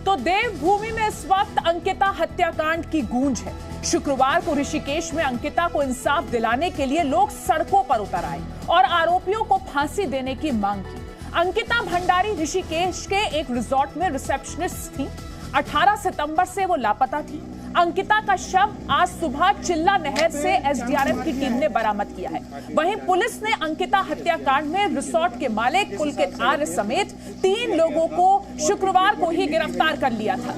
तो देवभूमि में इस वक्त अंकिता हत्याकांड की गूंज है। शुक्रवार को ऋषिकेश में अंकिता को इंसाफ दिलाने के लिए लोग सड़कों पर उतर आए और आरोपियों को फांसी देने की मांग की। अंकिता भंडारी ऋषिकेश के एक रिजॉर्ट में रिसेप्शनिस्ट थी। 18 सितंबर से वो लापता थी। अंकिता का शव आज सुबह चिल्ला नहर से एसडीआरएफ की टीम ने बरामद किया है। वहीं पुलिस ने अंकिता हत्याकांड में रिसोर्ट के मालिक पुलकित आर्य समेत 3 लोगों को शुक्रवार को ही गिरफ्तार कर लिया था।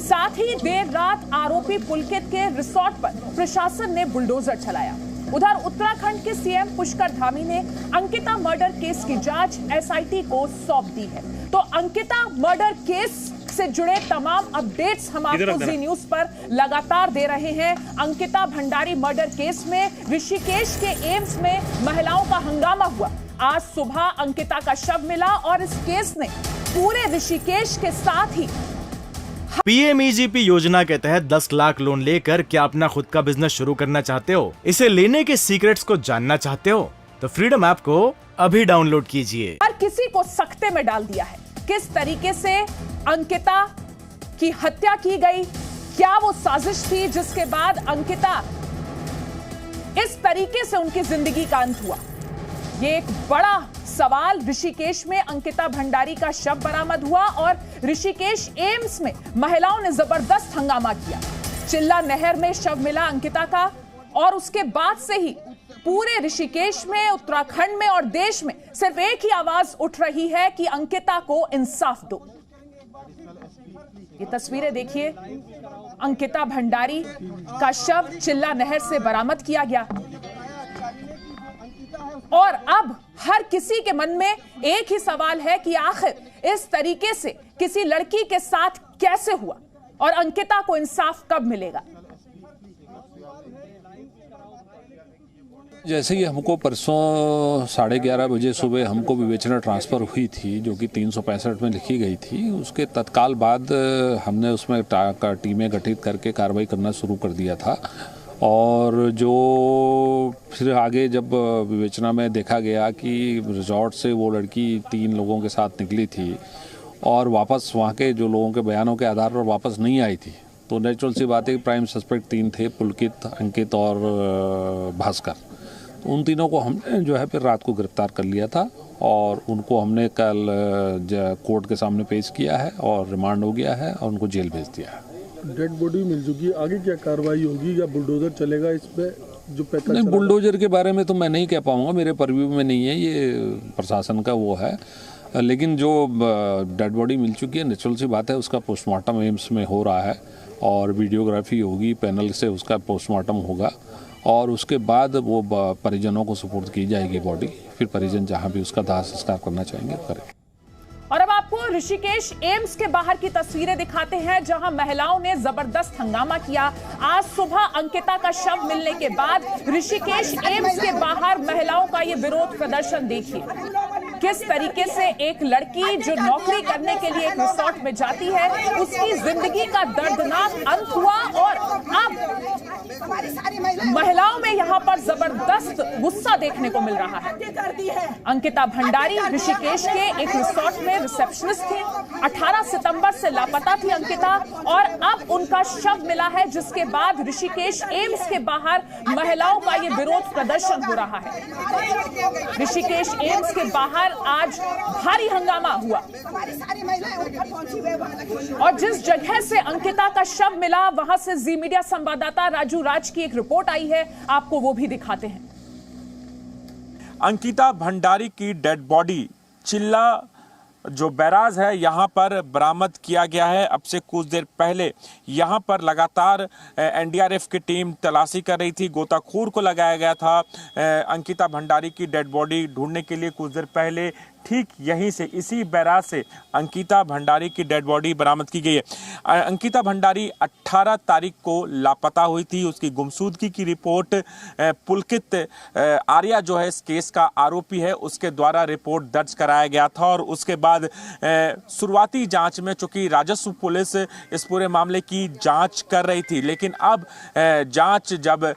साथ ही देर रात आरोपी पुलकित के रिसोर्ट पर प्रशासन ने बुलडोजर चलाया। उधर उत्तराखंड के सीएम पुष्कर धामी ने अंकिता मर्डर केस की जांच एसआईटी को सौंप दी है। तो अंकिता मर्डर केस से जुड़े तमाम अपडेट्स हम आपको जी न्यूज पर लगातार दे रहे हैं। अंकिता भंडारी मर्डर केस में ऋषिकेश के एम्स में महिलाओं का हंगामा हुआ। आज सुबह अंकिता का शव मिला और इस केस ने पूरे ऋषिकेश के साथ ही पीएमईजीपी योजना के तहत 10 लाख लोन लेकर क्या अपना खुद का बिजनेस शुरू करना चाहते हो? इसे लेने के सीक्रेट्स को जानना चाहते हो? तो फ्रीडम ऐप को अभी डाउनलोड कीजिए। हर किसी को सख्ते में डाल दिया है। किस तरीके से अंकिता की हत्या की गई, क्या वो साजिश थी जिसके बाद अंकिता इस तरीके से उनकी जिंदगी का अंत हुआ? ये एक बड़ा सवाल। ऋषिकेश में अंकिता भंडारी का शव बरामद हुआ और ऋषिकेश एम्स में महिलाओं ने जबरदस्त हंगामा किया। चिल्ला नहर में शव मिला अंकिता का और उसके बाद से ही पूरे ऋषिकेश में, उत्तराखंड में और देश में सिर्फ एक ही आवाज उठ रही है कि अंकिता को इंसाफ दो। ये तस्वीरें देखिए, अंकिता भंडारी का शव चिल्ला नहर से बरामद किया गया और अब हर किसी के मन में एक ही सवाल है कि आखिर इस तरीके से किसी लड़की के साथ कैसे हुआ और अंकिता को इंसाफ कब मिलेगा? जैसे कि हमको परसों 11:30 बजे सुबह हमको विवेचना ट्रांसफ़र हुई थी, जो कि 365 में लिखी गई थी। उसके तत्काल बाद हमने उसमें टीमें गठित करके कार्रवाई करना शुरू कर दिया था और जो फिर आगे जब विवेचना में देखा गया कि रिजॉर्ट से वो लड़की 3 लोगों के साथ निकली थी और वापस वहाँ के जो लोगों के बयानों के आधार पर वापस नहीं आई थी, तो नेचुरल सी बात है कि प्राइम सस्पेक्ट 3 थे, पुलकित, अंकित और भास्कर। उन तीनों को हमने जो है फिर रात को गिरफ्तार कर लिया था और उनको हमने कल कोर्ट के सामने पेश किया है और रिमांड हो गया है और उनको जेल भेज दिया है। डेड बॉडी मिल चुकी है, आगे क्या कार्रवाई होगी या बुलडोजर चलेगा इस पे? जो पैसा नहीं, बुलडोजर के बारे में तो मैं नहीं कह पाऊंगा, मेरे परव्यू में नहीं है, ये प्रशासन का वो है। लेकिन जो डेड बॉडी मिल चुकी है, नेचुरल सी बात है, उसका पोस्टमार्टम एम्स में हो रहा है और वीडियोग्राफी होगी, पैनल से उसका पोस्टमार्टम होगा और उसके बाद वो परिजनों को सुपुर्द की जाएगी बॉडी। फिर परिजन जहां भी उसका दाह संस्कार करना चाहेंगे करें। और अब आपको ऋषिकेश एम्स के बाहर की तस्वीरें दिखाते हैं, जहां महिलाओं ने जबरदस्त हंगामा किया। आज सुबह अंकिता का शव मिलने के बाद ऋषिकेश एम्स के बाहर महिलाओं का ये विरोध प्रदर्शन देखिए। किस तरीके से एक लड़की जो नौकरी करने के लिए एक रिसोर्ट में जाती है, उसकी जिंदगी का दर्दनाक अंत हुआ और अब महिलाओं में यहाँ पर जबरदस्त गुस्सा देखने को मिल रहा है। अंकिता भंडारी ऋषिकेश के एक रिसोर्ट में रिसेप्शनिस्ट थी। 18 सितंबर से लापता थी अंकिता और अब उनका शव मिला है, जिसके बाद ऋषिकेश एम्स के बाहर महिलाओं का ये विरोध प्रदर्शन हो रहा है। ऋषिकेश एम्स के बाहर आज भारी हंगामा हुआ और जिस जगह से अंकिता का शव मिला, वहां से जी मीडिया संवाददाता राजू राज की एक रिपोर्ट आई है, आपको वो भी दिखाते हैं। अंकिता भंडारी की डेड बॉडी चिल्ला जो बैराज है यहाँ पर बरामद किया गया है। अब से कुछ देर पहले यहाँ पर लगातार एनडीआरएफ की टीम तलाशी कर रही थी, गोताखोर को लगाया गया था अंकिता भंडारी की डेड बॉडी ढूंढने के लिए। कुछ देर पहले ठीक यहीं से, इसी बैराज से अंकिता भंडारी की डेड बॉडी बरामद की गई है। अंकिता भंडारी 18 तारीख को लापता हुई थी। उसकी गुमशुदगी की रिपोर्ट पुलकित आर्या जो है इस केस का आरोपी है, उसके द्वारा रिपोर्ट दर्ज कराया गया था और उसके बाद शुरुआती जांच में चूंकि राजस्व पुलिस इस पूरे मामले की जांच कर रही थी, लेकिन अब जांच जब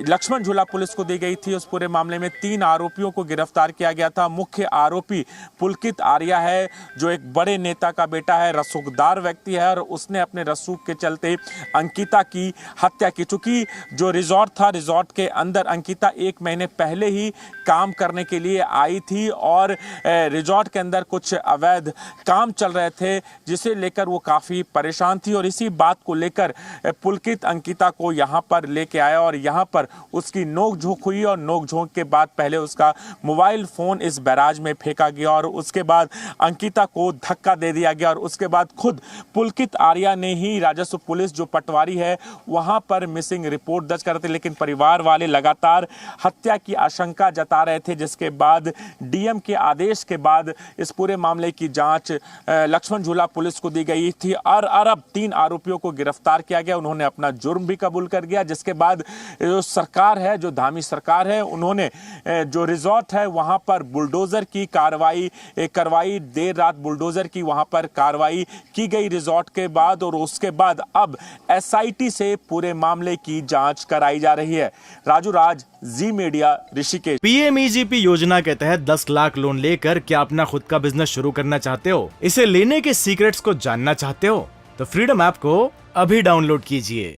लक्ष्मण झूला पुलिस को दी गई थी, उस पूरे मामले में 3 आरोपियों को गिरफ्तार किया गया था। मुख्य आरोपी आरोपी पुलकित आर्या है, जो एक बड़े नेता का बेटा है, रसूखदार व्यक्ति है और उसने अपने रसूख के चलते अंकिता की हत्या की। चूंकि जो रिजॉर्ट था, रिजॉर्ट के अंदर अंकिता 1 महीने पहले ही काम करने के लिए आई थी और रिजॉर्ट के अंदर कुछ अवैध काम चल रहे थे, जिसे लेकर वो काफ़ी परेशान थी और इसी बात को लेकर पुलकित अंकिता को यहाँ पर लेके आया और यहाँ पर उसकी नोक-झोंक हुई और नोक-झोंक के बाद पहले उसका मोबाइल फ़ोन इस बैराज में फेंका गया और उसके बाद अंकिता को धक्का दे दिया गया और उसके बाद खुद पुलकित आर्या ने ही राजस्व पुलिस जो पटवारी है वहाँ पर मिसिंग रिपोर्ट दर्ज कर रहे थे, लेकिन परिवार वाले लगातार हत्या की आशंका जता रहे थे, जिसके बाद डीएम के आदेश के बाद इस पूरे मामले की जांच लक्ष्मण झूला पुलिस को दी गई थी और अब 3 आरोपियों को गिरफ्तार किया गया। उन्होंने अपना जुर्म भी कबूल कर गया, जिसके बाद जो सरकार है, जो धामी सरकार है, उन्होंने जो रिजॉर्ट है वहां पर बुलडोजर की कार्रवाई करवाई। देर रात बुलडोजर की वहां पर कार्रवाई की गई रिजॉर्ट के बाद और उसके बाद अब एसआईटी से पूरे मामले की जांच कराई जा रही है। राजू राज, जी मीडिया, ऋषिकेश। पीएमईजीपी योजना के तहत 10 लाख लोन लेकर क्या अपना खुद का बिजनेस शुरू करना चाहते हो? इसे लेने के सीक्रेट्स को जानना चाहते हो? तो फ्रीडम ऐप को अभी डाउनलोड कीजिए।